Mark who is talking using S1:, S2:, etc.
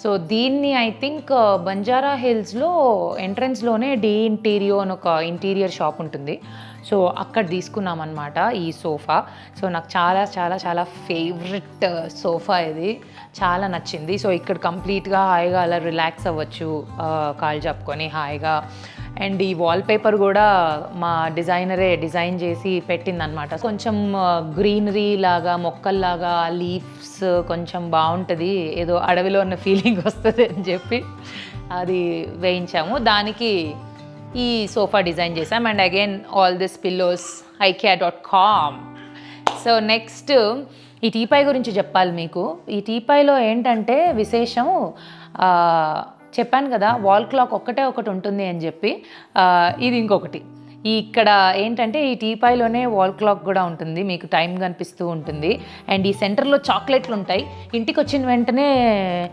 S1: So దీన్ని I think Banjara హిల్స్లో ఎంట్రన్స్లోనే D ఇంటీరియో అని ఒక ఇంటీరియర్ షాప్ ఉంటుంది. సో అక్కడ తీసుకున్నాం అనమాట ఈ సోఫా. సో నాకు చాలా చాలా చాలా ఫేవరెట్ సోఫా ఇది, చాలా నచ్చింది. సో ఇక్కడ కంప్లీట్గా హాయిగా అలా రిలాక్స్ అవ్వచ్చు, కాళ్ళు చెప్పుకొని హాయిగా. అండ్ ఈ వాల్పేపర్ కూడా మా డిజైనరే డిజైన్ చేసి పెట్టిందనమాట. కొంచెం గ్రీనరీ లాగా, మొక్కల్లాగా, లీవ్స్ కొంచెం బాగుంటుంది, ఏదో అడవిలో ఉన్న ఫీలింగ్ వస్తుంది అని చెప్పి అది వేయించాము. దానికి ఈ సోఫా డిజైన్ చేసాం. And again all this pillows ikea.com. So next ఈ టీపై గురించి చెప్పాలి మీకు. ఈ టీపైలో ఏంటంటే విశేషం, చెప్పాను కదా వాల్ క్లాక్ ఒక్కటే ఒకటి ఉంటుంది అని చెప్పి, ఇది ఇంకొకటి. ఇక్కడ ఏంటంటే ఈ టీపాయ్లోనే వాల్ క్లాక్ కూడా ఉంటుంది, మీకు టైం కనిపిస్తూ ఉంటుంది. అండ్ ఈ సెంటర్లో చాక్లెట్లు ఉంటాయి. ఇంటికి వచ్చిన వెంటనే